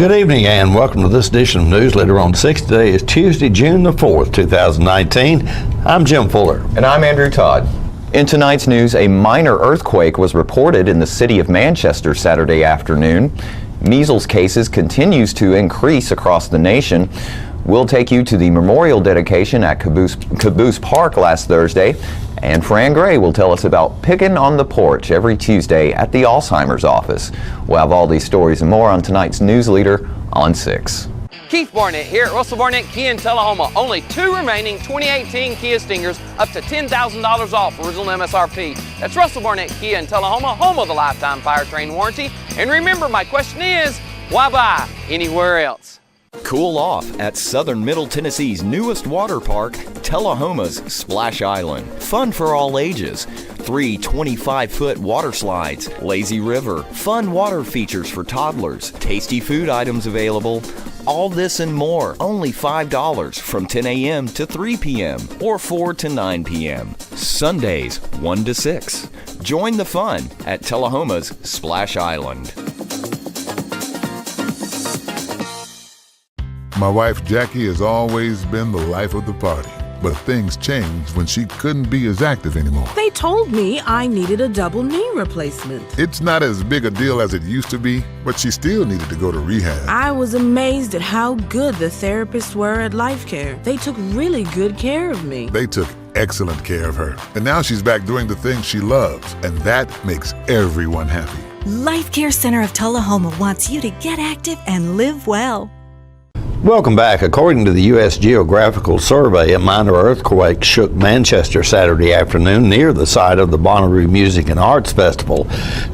Good evening and welcome to this edition of Newsletter on 6. Today is Tuesday, June the 4th, 2019. I'm Jim Fuller. And I'm Andrew Todd. In tonight's news, a minor earthquake was reported in the city of Manchester Saturday afternoon. Measles cases continues to increase across the nation. We'll take you to the memorial dedication at Caboose Park last Thursday. And Fran Gray will tell us about picking on the porch every Tuesday at the Alzheimer's office. We'll have all these stories and more on tonight's News Leader on 6. Keith Barnett here at Russell Barnett Kia in Tullahoma. Only 2 remaining 2018 Kia Stingers up to $10,000 off original MSRP. That's Russell Barnett Kia in Tullahoma, home of the lifetime powertrain warranty. And remember, my question is, why buy anywhere else? Cool off at Southern Middle Tennessee's newest water park, Tullahoma's Splash Island. Fun for all ages. 3 25-foot water slides, lazy river, fun water features for toddlers, tasty food items available. All this and more, only $5 from 10 a.m. to 3 p.m. or 4 to 9 p.m. Sundays, 1 to 6. Join the fun at Tullahoma's Splash Island. My wife Jackie has always been the life of the party, but things changed when she couldn't be as active anymore. They told me I needed a double knee replacement. It's not as big a deal as it used to be, but she still needed to go to rehab. I was amazed at how good the therapists were at Life Care. They took really good care of me. They took excellent care of her, and now she's back doing the things she loves, and that makes everyone happy. Life Care Center of Tullahoma wants you to get active and live well. Welcome back. According to the U.S. Geographical Survey, a minor earthquake shook Manchester Saturday afternoon near the site of the Bonnaroo Music and Arts Festival.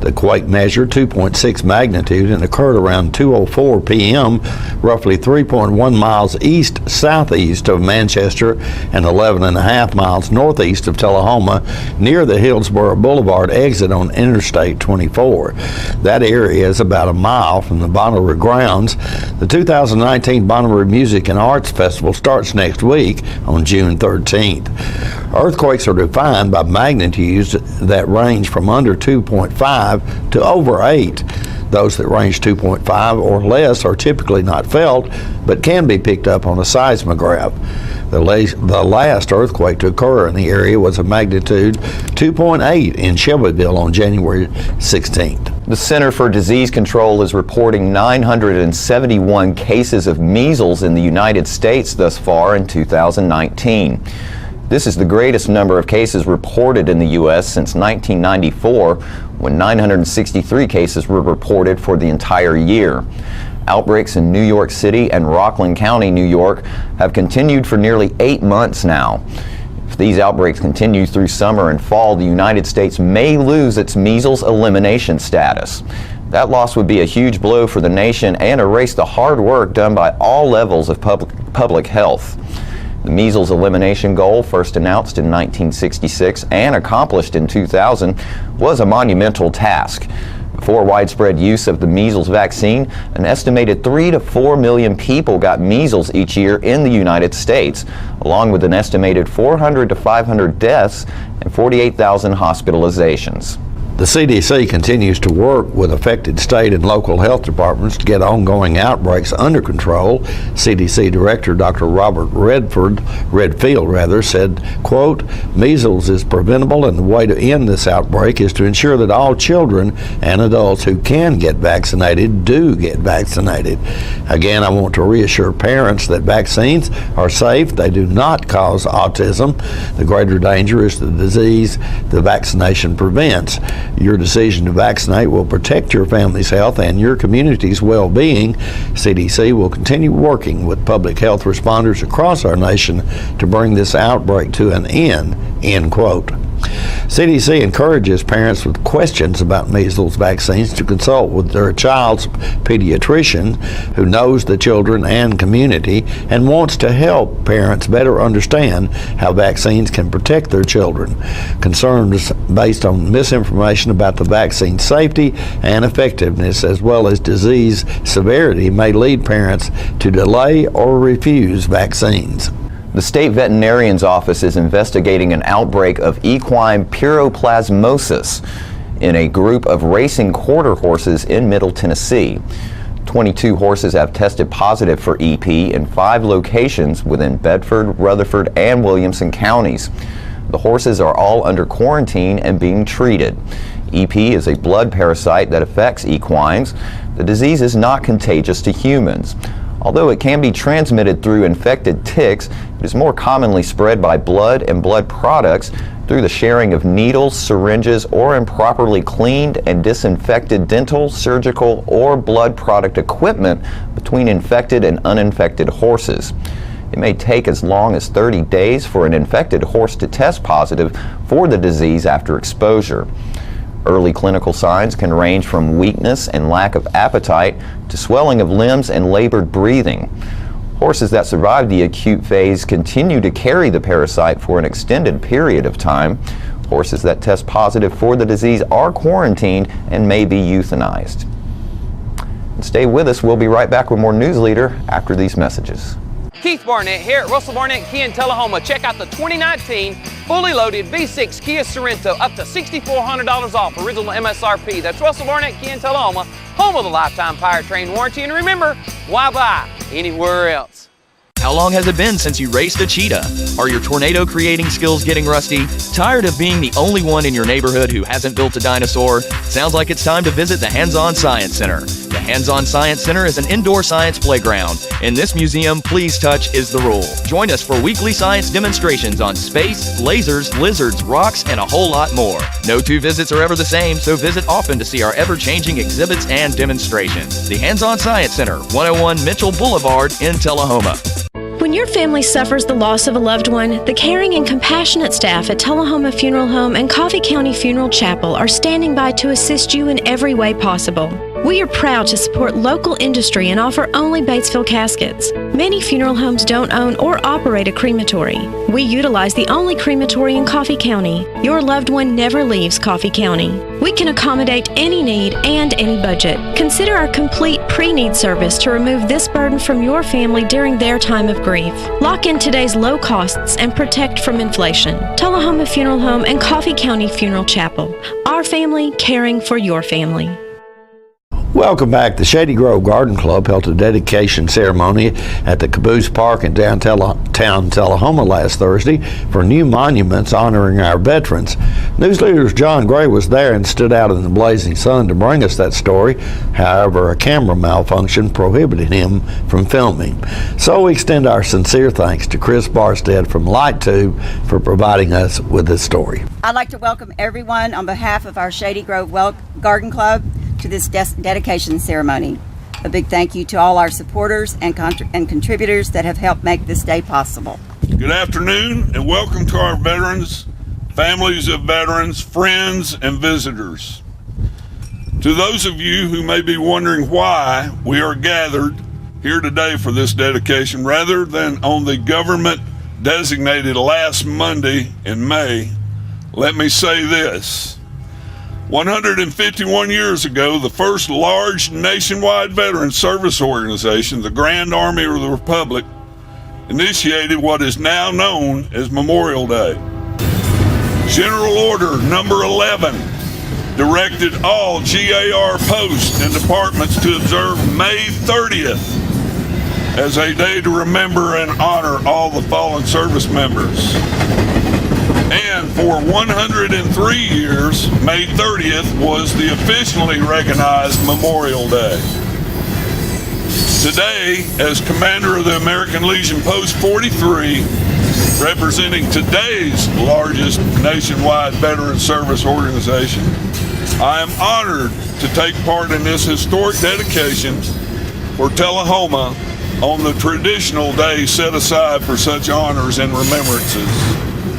The quake measured 2.6 magnitude and occurred around 2:04 p.m., roughly 3.1 miles east-southeast of Manchester and 11.5 miles northeast of Tullahoma, near the Hillsborough Boulevard exit on Interstate 24. That area is about a mile from the Bonnaroo grounds. The 2019 Bonnaroo Music and Arts Festival starts next week on June 13th. Earthquakes are defined by magnitudes that range from under 2.5 to over 8. Those that range 2.5 or less are typically not felt, but can be picked up on a seismograph. The last earthquake to occur in the area was a magnitude 2.8 in Shelbyville on January 16th. The Center for Disease Control is reporting 971 cases of measles in the United States thus far in 2019. This is the greatest number of cases reported in the U.S. since 1994, when 963 cases were reported for the entire year. Outbreaks in New York City and Rockland County, New York, have continued for nearly 8 months now. If these outbreaks continue through summer and fall, the United States may lose its measles elimination status. That loss would be a huge blow for the nation and erase the hard work done by all levels of public health. The measles elimination goal, first announced in 1966 and accomplished in 2000, was a monumental task. Before widespread use of the measles vaccine, an estimated 3 to 4 million people got measles each year in the United States, along with an estimated 400 to 500 deaths and 48,000 hospitalizations. The CDC continues to work with affected state and local health departments to get ongoing outbreaks under control. CDC Director Dr. Robert Redfield said, quote, "Measles is preventable, and the way to end this outbreak is to ensure that all children and adults who can get vaccinated do get vaccinated. Again, I want to reassure parents that vaccines are safe. They do not cause autism. The greater danger is the disease the vaccination prevents. Your decision to vaccinate will protect your family's health and your community's well-being. CDC will continue working with public health responders across our nation to bring this outbreak to an end," end quote. CDC encourages parents with questions about measles vaccines to consult with their child's pediatrician, who knows the children and community and wants to help parents better understand how vaccines can protect their children. Concerns based on misinformation about the vaccine safety and effectiveness, as well as disease severity, may lead parents to delay or refuse vaccines. The state veterinarian's office is investigating an outbreak of equine pyroplasmosis in a group of racing quarter horses in Middle Tennessee. 22 horses have tested positive for EP in 5 locations within Bedford, Rutherford, and Williamson counties. The horses are all under quarantine and being treated. EP is a blood parasite that affects equines. The disease is not contagious to humans. Although it can be transmitted through infected ticks, it is more commonly spread by blood and blood products through the sharing of needles, syringes, or improperly cleaned and disinfected dental, surgical, or blood product equipment between infected and uninfected horses. It may take as long as 30 days for an infected horse to test positive for the disease after exposure. Early clinical signs can range from weakness and lack of appetite to swelling of limbs and labored breathing. Horses that survive the acute phase continue to carry the parasite for an extended period of time. Horses that test positive for the disease are quarantined and may be euthanized. Stay with us. We'll be right back with more News Leader after these messages. Keith Barnett here at Russell Barnett Kia in Tullahoma. Check out the 2019 fully loaded V6 Kia Sorento, up to $6,400 off original MSRP. That's Russell Barnett Kia in Tullahoma, home of the lifetime powertrain warranty. And remember, why buy anywhere else? How long has it been since you raced a cheetah? Are your tornado creating skills getting rusty? Tired of being the only one in your neighborhood who hasn't built a dinosaur? Sounds like it's time to visit the Hands-On Science Center. The Hands-On Science Center is an indoor science playground. In this museum, please touch is the rule. Join us for weekly science demonstrations on space, lasers, lizards, rocks, and a whole lot more. No 2 visits are ever the same, so visit often to see our ever-changing exhibits and demonstrations. The Hands-On Science Center, 101 Mitchell Boulevard in Tullahoma. When your family suffers the loss of a loved one, the caring and compassionate staff at Tullahoma Funeral Home and Coffee County Funeral Chapel are standing by to assist you in every way possible. We are proud to support local industry and offer only Batesville caskets. Many funeral homes don't own or operate a crematory. We utilize the only crematory in Coffee County. Your loved one never leaves Coffee County. We can accommodate any need and any budget. Consider our complete pre-need service to remove this burden from your family during their time of grief. Lock in today's low costs and protect from inflation. Tullahoma Funeral Home and Coffee County Funeral Chapel. Our family caring for your family. Welcome back. The Shady Grove Garden Club held a dedication ceremony at the Caboose Park in downtown Tullahoma last Thursday for new monuments honoring our veterans. News Leader's John Gray was there and stood out in the blazing sun to bring us that story. However, a camera malfunction prohibited him from filming. So we extend our sincere thanks to Chris Barstead from Light Tube for providing us with this story. I'd like to welcome everyone on behalf of our Shady Grove Garden Club to this dedication ceremony. A big thank you to all our supporters and contributors that have helped make this day possible. Good afternoon and welcome to our veterans, families of veterans, friends, and visitors. To those of you who may be wondering why we are gathered here today for this dedication rather than on the government designated last Monday in May, let me say this. 151 years ago, the first large nationwide veteran service organization, the Grand Army of the Republic, initiated what is now known as Memorial Day. General Order Number 11 directed all GAR posts and departments to observe May 30th as a day to remember and honor all the fallen service members. And for 103 years, May 30th was the officially recognized Memorial Day. Today, as commander of the American Legion Post 43, representing today's largest nationwide veteran service organization, I am honored to take part in this historic dedication for Tullahoma on the traditional day set aside for such honors and remembrances.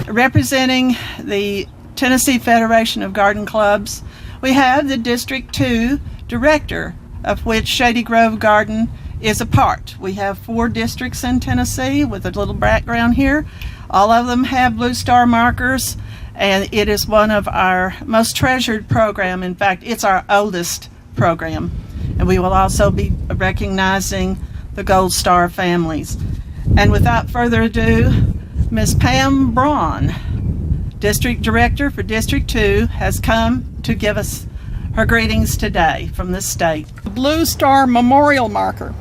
Representing the Tennessee Federation of Garden Clubs, we have the District 2 Director, of which Shady Grove Garden is a part. We have 4 districts in Tennessee with a little background here. All of them have Blue Star markers, and it is one of our most treasured program. In fact, it's our oldest program. And we will also be recognizing the Gold Star families. And without further ado, Ms. Pam Braun, District Director for District 2, has come to give us her greetings today from the state. The Blue Star Memorial Marker,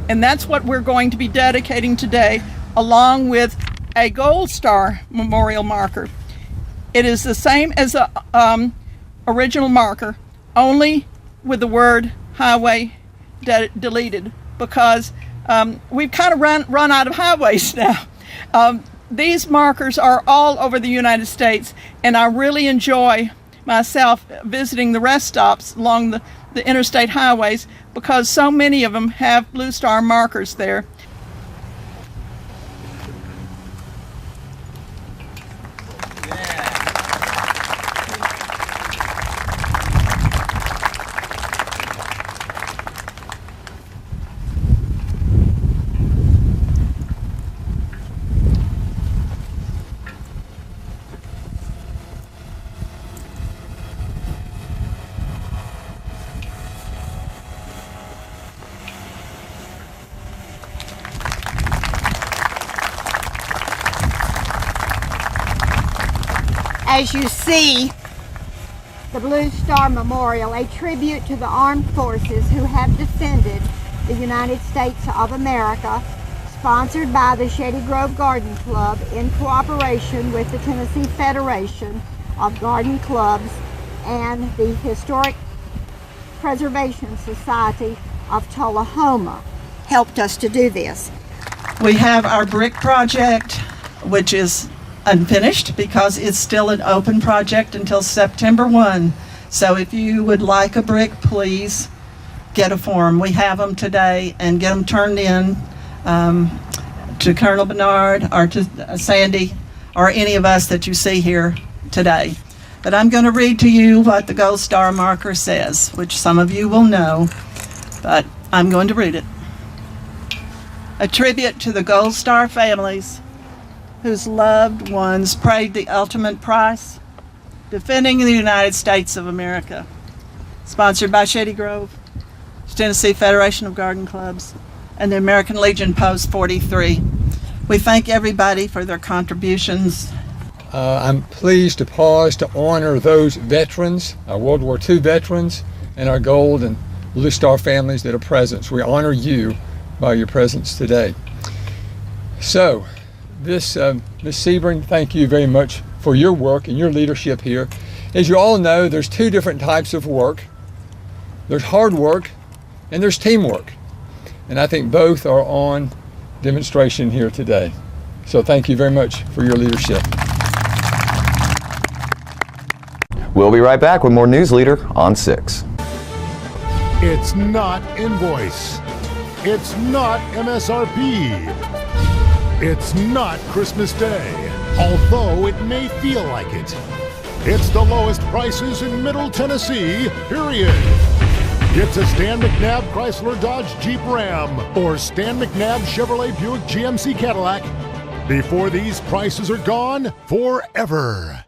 and that's what we're going to be dedicating today, along with a Gold Star Memorial Marker. It is the same as the original marker, only with the word highway deleted, because we've kind of run out of highways now. These markers are all over the United States, and I really enjoy myself visiting the rest stops along the interstate highways, because so many of them have Blue Star markers there. As you see, the Blue Star Memorial, a tribute to the armed forces who have defended the United States of America, sponsored by the Shady Grove Garden Club in cooperation with the Tennessee Federation of Garden Clubs and the Historic Preservation Society of Tullahoma, helped us to do this. We have our brick project, which is unfinished because it's still an open project until September 1. So if you would like a brick, please get a form. We have them today, and get them turned in to Colonel Bernard or to Sandy or any of us that you see here today. But I'm going to read to you what the Gold Star marker says, which some of you will know, but I'm going to read it. A tribute to the Gold Star families whose loved ones paid the ultimate price, defending the United States of America. Sponsored by Shady Grove, Tennessee Federation of Garden Clubs, and the American Legion Post 43. We thank everybody for their contributions. I'm pleased to pause to honor those veterans, our World War II veterans, and our Gold and Blue Star families that are present. So we honor you by your presence today. So, Ms. Sebring, thank you very much for your work and your leadership here. As you all know, there's two different types of work. There's hard work and there's teamwork. And I think both are on demonstration here today. So thank you very much for your leadership. We'll be right back with more News Leader on 6. It's not invoice. It's not MSRP. It's not Christmas Day, although it may feel like it. It's the lowest prices in Middle Tennessee, period. It's a Stan McNabb Chrysler Dodge Jeep Ram or Stan McNabb Chevrolet Buick GMC Cadillac before these prices are gone forever.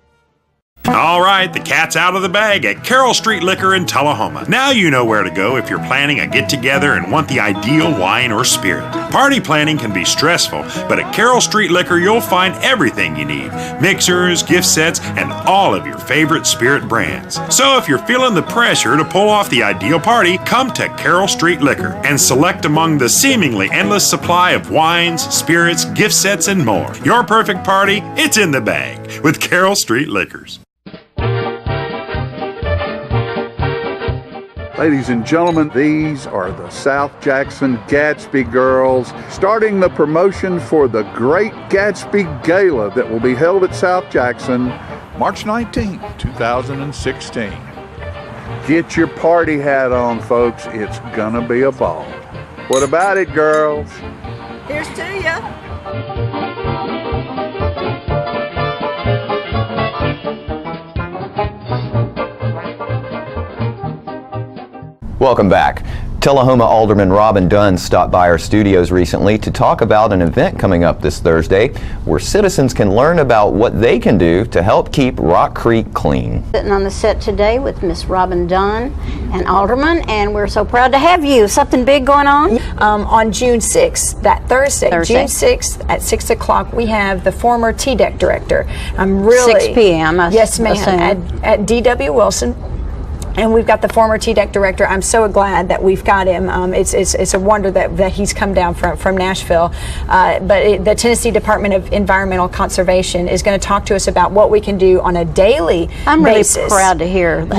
All right, the cat's out of the bag at Carroll Street Liquor in Tullahoma. Now you know where to go if you're planning a get-together and want the ideal wine or spirit. Party planning can be stressful, but at Carroll Street Liquor you'll find everything you need. Mixers, gift sets, and all of your favorite spirit brands. So if you're feeling the pressure to pull off the ideal party, come to Carroll Street Liquor and select among the seemingly endless supply of wines, spirits, gift sets, and more. Your perfect party, it's in the bag with Carroll Street Liquors. Ladies and gentlemen, these are the South Jackson Gadsby Girls, starting the promotion for the Great Gatsby Gala that will be held at South Jackson March 19, 2016. Get your party hat on, folks. It's gonna be a ball. What about it, girls? Here's to ya. Welcome back. Tullahoma Alderman Robin Dunn stopped by our studios recently to talk about an event coming up this Thursday where citizens can learn about what they can do to help keep Rock Creek clean. Sitting on the set today with Miss Robin Dunn, an alderman, and we're so proud to have you. Something big going on? On June 6th, that Thursday, June 6th at 6 o'clock, we have the former TDEC director. I'm really 6 p.m. Yes, ma'am, at D.W. Wilson. And we've got the former TDEC director. I'm so glad that we've got him. It's a wonder that he's come down from Nashville. The Tennessee Department of Environmental Conservation is going to talk to us about what we can do on a daily basis. Really proud to hear that.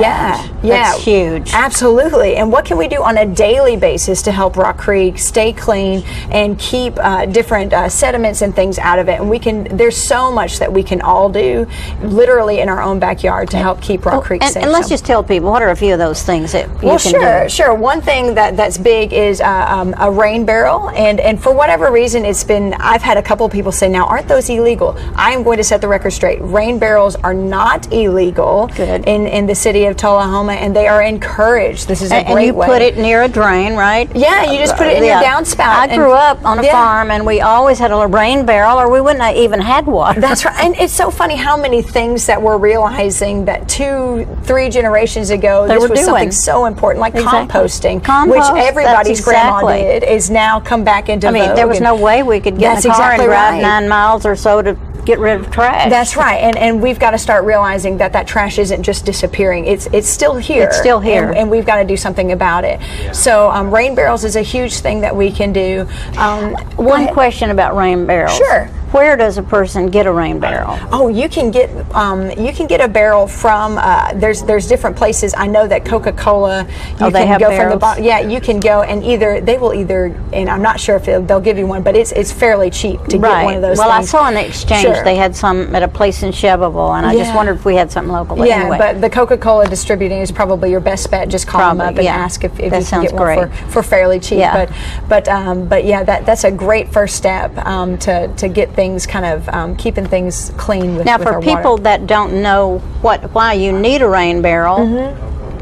Yeah, That's huge. Absolutely. And what can we do on a daily basis to help Rock Creek stay clean and keep different sediments and things out of it? And there's so much that we can all do literally in our own backyard to help keep Rock Creek safe. And let's just tell people, what are a few of those things that you can do? Sure. One thing that's big is a rain barrel, and for whatever reason, I've had a couple of people say, now, aren't those illegal? I am going to set the record straight. Rain barrels are not illegal in the city of Tullahoma, and they are encouraged. This is a great way. And you put it near a drain, right? Yeah, you just put it in your downspout. I grew up on a farm, and we always had a rain barrel, or we wouldn't have even had water. That's right. And it's so funny how many things that we're realizing that 2-3 generations ago, this was something so important, like composting, which everybody's grandma did, is now come back into vogue. There was no way we could get in a car and drive 9 miles or so to get rid of trash. That's right, and we've got to start realizing that trash isn't just disappearing. It's still here. It's still here, and we've got to do something about it. So rain barrels is a huge thing that we can do. One question about rain barrels. Sure. Where does a person get a rain barrel? Oh, you can get a barrel from there's different places. I know that Coca-Cola. They have go barrels? from the bottom. Yeah, you can go and they will either, and I'm not sure if they'll give you one, but it's fairly cheap to get one of those. Well, things. I saw in the exchange they had some at a place in Shelbyville, and I just wondered if we had something locally. Yeah, anyway. but the Coca-Cola distributing is probably your best bet. Just call them up and ask if you can get one for fairly cheap. Yeah. But yeah, that's a great first step to get things kind of keeping things clean with now, with for our people water. that don't know why you need a rain barrel,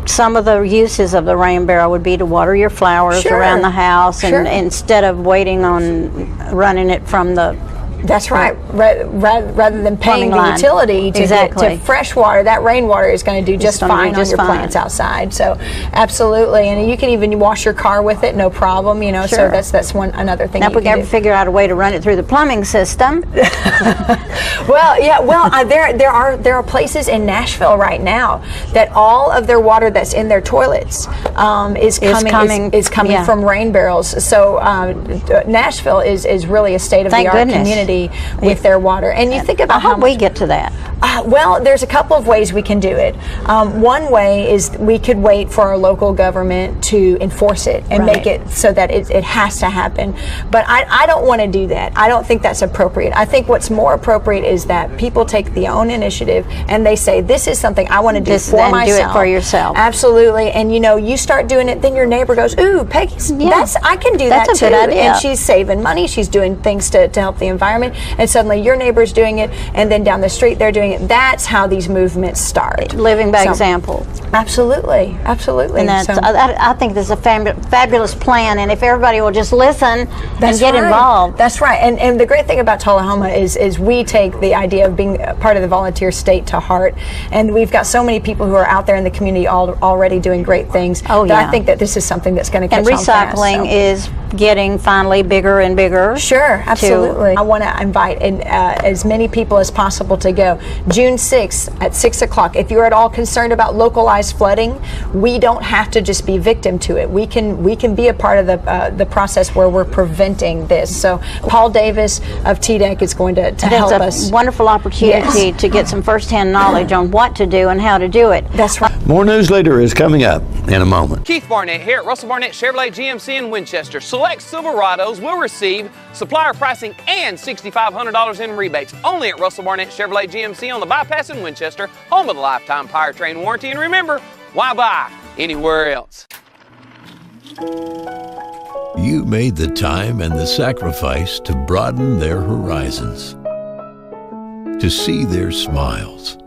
some of the uses of the rain barrel would be to water your flowers around the house, and instead of waiting on running it from the That's right. Rather than paying the line. utility to get to fresh water, that rainwater is going to do just fine on your fine. plants outside. So absolutely, and you can even wash your car with it, no problem. You know, so that's another thing. Now, if we can ever figure out a way to run it through the plumbing system. There are places in Nashville right now that all of their water that's in their toilets is coming from rain barrels. So Nashville is really a state-of-the-art community with their water. And you think about how we get to that. Well, there's a couple of ways we can do it. One way is we could wait for our local government to enforce it and make it so that it has to happen. But I don't want to do that. I don't think that's appropriate. I think what's more appropriate is that people take the own initiative and they say, this is something I want to do for myself. Do it for yourself. Absolutely. And you start doing it, then your neighbor goes, ooh, Peggy's, I can do that too. That's a good idea. And she's saving money. She's doing things to help the environment. And suddenly your neighbor's doing it, and then down the street they're doing it. That's how these movements start. Living by example. Absolutely. And that's, I think this is a fabulous plan, and if everybody will just listen and get involved. That's right. And the great thing about Tullahoma is we take the idea of being part of the volunteer state to heart, and we've got so many people who are out there in the community already doing great things. I think that this is something that's going to catch on fast. And recycling is getting finally bigger and bigger. Sure, absolutely. I want to invite as many people as possible to go. June 6th at 6 o'clock. If you're at all concerned about localized flooding, we don't have to just be victim to it. We can be a part of the process where we're preventing this. So Paul Davis of TDEC is going to help us. It's a wonderful opportunity to get some firsthand knowledge on what to do and how to do it. That's right. More news later is coming up in a moment. Keith Barnett here at Russell Barnett Chevrolet GMC in Winchester. Select Silverados will receive supplier pricing and $6,500 in rebates only at Russell Barnett Chevrolet GMC on the bypass in Winchester, home of the lifetime powertrain warranty. And remember, why buy anywhere else? You made the time and the sacrifice to broaden their horizons, to see their smiles,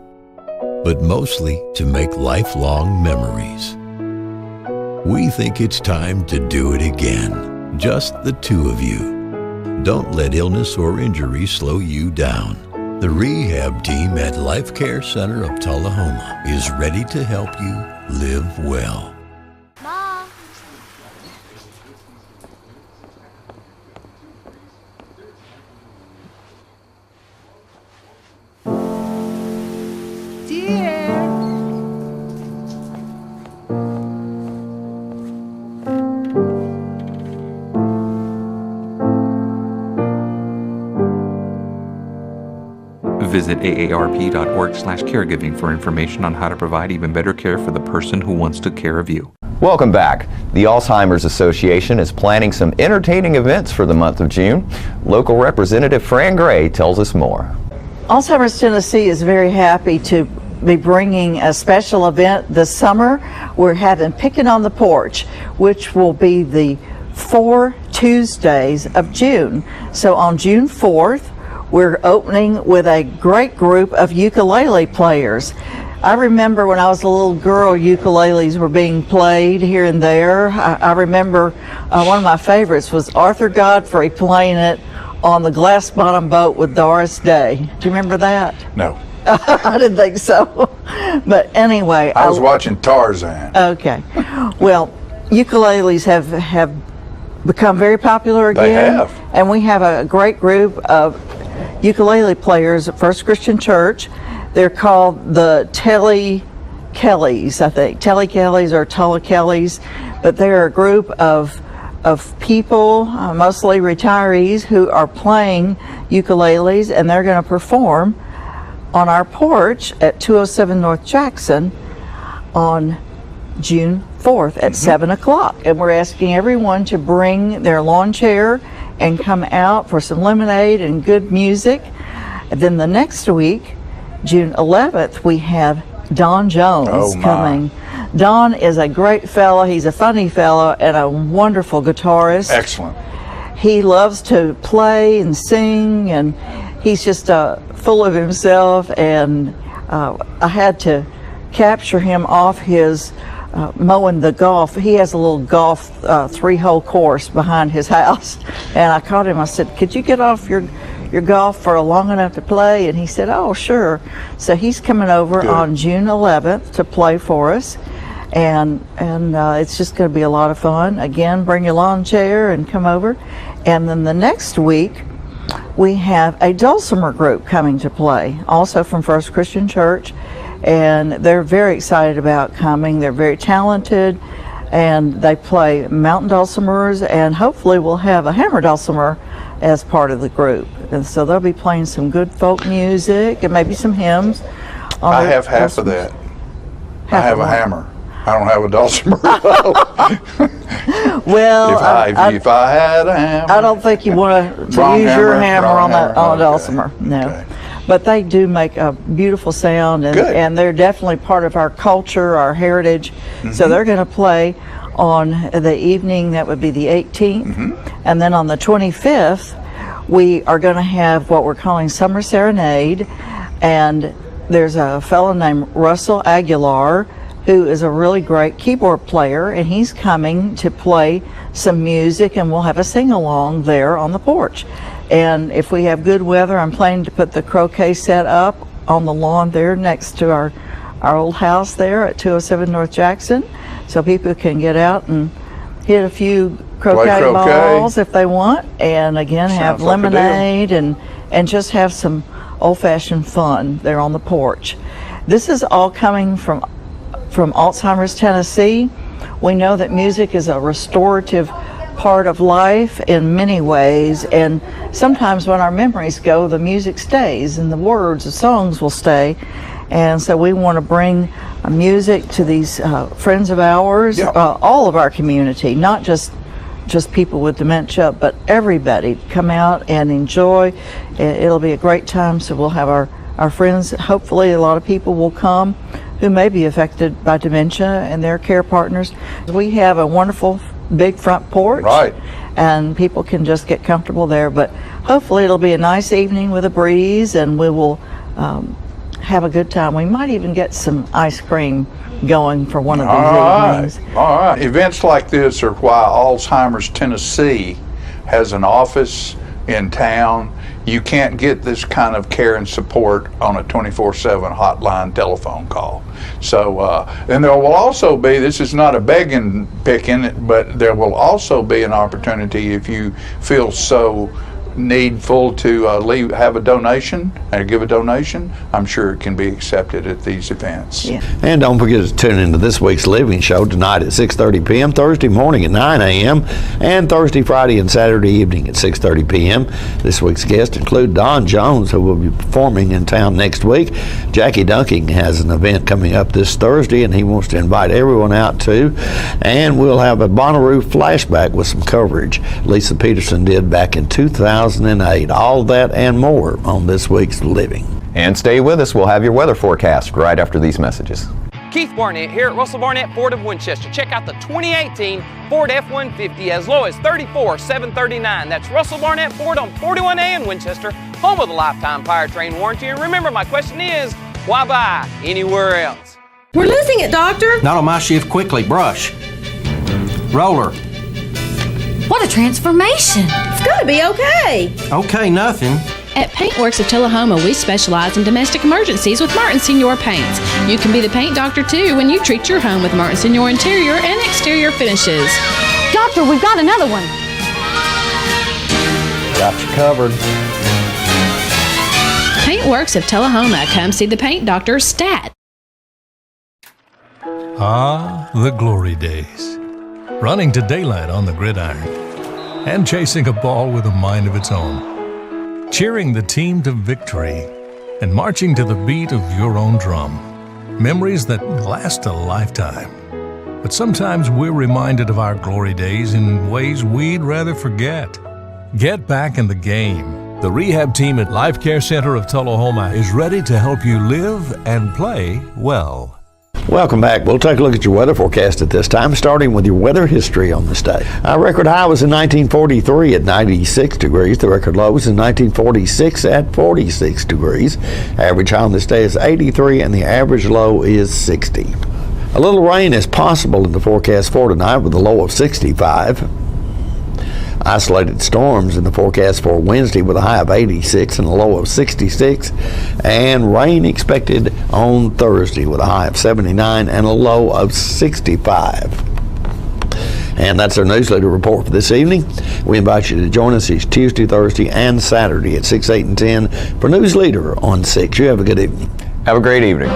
but mostly to make lifelong memories. We think it's time to do it again, just the two of you. Don't let illness or injury slow you down. The rehab team at Life Care Center of Tullahoma is ready to help you live well. Mom. Dear. Visit aarp.org/caregiving for information on how to provide even better care for the person who wants to care of you. Welcome back. The Alzheimer's Association is planning some entertaining events for the month of June. Local Representative Fran Gray tells us more. Alzheimer's Tennessee is very happy to be bringing a special event this summer. We're having Picking on the Porch, which will be the 4 Tuesdays of June. So on June 4th, we're opening with a great group of ukulele players. I remember when I was a little girl, ukuleles were being played here and there. I remember one of my favorites was Arthur Godfrey playing it on the Glass Bottom Boat with Doris Day. Do you remember that? No. I didn't think so. But anyway. I was watching Tarzan. Okay. Well, ukuleles have become very popular again. They have. And we have a great group of ukulele players at First Christian Church. They're called the Telly Kellys, I think. Telly Kellys or Tully Kellys. But they're a group of people, mostly retirees, who are playing ukuleles, and they're going to perform on our porch at 207 North Jackson on June 4th at 7 o'clock. And we're asking everyone to bring their lawn chair and come out for some lemonade and good music. And then the next week, June 11th, we have Don Jones coming. Don is a great fellow. He's a funny fellow and a wonderful guitarist. Excellent. He loves to play and sing, and he's just full of himself. And I had to capture him off his mowing the golf. He has a little golf 3-hole course behind his house, and I caught him. I said, "Could you get off your golf for long enough to play?" And he said, "Oh, sure." So he's coming over on June 11th to play for us, and it's just going to be a lot of fun. Again, bring your lawn chair and come over. And then the next week, we have a dulcimer group coming to play, also from First Christian Church, and they're very excited about coming. They're very talented, and they play mountain dulcimers, and hopefully we'll have a hammer dulcimer as part of the group. And so they'll be playing some good folk music and maybe some hymns. I have half of that. I have a hammer. I don't have a dulcimer. Well, if I had a hammer. I don't think you want to use your hammer on a dulcimer. No. Okay. But they do make a beautiful sound, and they're definitely part of our culture, our heritage. So they're going to play on the evening, that would be the 18th. And then on the 25th, we are going to have what we're calling Summer Serenade. And there's a fellow named Russell Aguilar, who is a really great keyboard player, and he's coming to play some music, and we'll have a sing-along there on the porch. And if we have good weather, I'm planning to put the croquet set up on the lawn there next to our old house there at 207 North Jackson, so people can get out and hit a few croquet balls if they want, and again have lemonade and just have some old-fashioned fun there on the porch. This is all coming from Alzheimer's Tennessee. We know that music is a restorative part of life in many ways, and sometimes when our memories go, the music stays and the words, the songs will stay. And so we want to bring music to these friends of ours, all of our community, not just people with dementia, but everybody come out and enjoy. It'll be a great time, so we'll have our friends. Hopefully a lot of people will come who may be affected by dementia and their care partners. We have a wonderful big front porch, and people can just get comfortable there. But hopefully it'll be a nice evening with a breeze, and we will have a good time. We might even get some ice cream going for one of these evenings. All right. Events like this are why Alzheimer's Tennessee has an office in town. You can't get this kind of care and support on a 24/7 hotline telephone call. So, and there will also be, this is not a begging picking, but there will also be an opportunity if you feel so needful to have a donation and give a donation, I'm sure it can be accepted at these events. Yeah. And don't forget to tune into this week's Living Show tonight at 6:30 p.m., Thursday morning at 9 a.m., and Thursday, Friday, and Saturday evening at 6:30 p.m. This week's guests include Don Jones, who will be performing in town next week. Jackie Dunking has an event coming up this Thursday, and he wants to invite everyone out too. And we'll have a Bonnaroo flashback with some coverage Lisa Peterson did back in 2008. All that and more on this week's Living. And stay with us. We'll have your weather forecast right after these messages. Keith Barnett here at Russell Barnett Ford of Winchester. Check out the 2018 Ford F-150 as low as $34,739. That's Russell Barnett Ford on 41A in Winchester, home of the lifetime powertrain warranty. And remember, my question is, why buy anywhere else? We're losing it, Doctor. Not on my shift. Quickly, brush. Roller. What a transformation. It's gotta be okay. Okay, nothing. At Paintworks of Tullahoma, we specialize in domestic emergencies with Martin Senior Paints. You can be the paint doctor too when you treat your home with Martin Senior interior and exterior finishes. Doctor, we've got another one. Got you covered. Paintworks of Tullahoma. Come see the paint doctor, Stat. Ah, the glory days. Running to daylight on the gridiron and chasing a ball with a mind of its own. Cheering the team to victory and marching to the beat of your own drum. Memories that last a lifetime. But sometimes we're reminded of our glory days in ways we'd rather forget. Get back in the game. The rehab team at Life Care Center of Tullahoma is ready to help you live and play well. Welcome back. We'll take a look at your weather forecast at this time, starting with your weather history on this day. Our record high was in 1943 at 96 degrees. The record low was in 1946 at 46 degrees. Average high on this day is 83 and the average low is 60. A little rain is possible in the forecast for tonight with a low of 65. Isolated storms in the forecast for Wednesday with a high of 86 and a low of 66. And rain expected on Thursday with a high of 79 and a low of 65. And that's our newsletter report for this evening. We invite you to join us each Tuesday, Thursday, and Saturday at 6, 8, and 10 for News Leader on 6. You have a good evening. Have a great evening.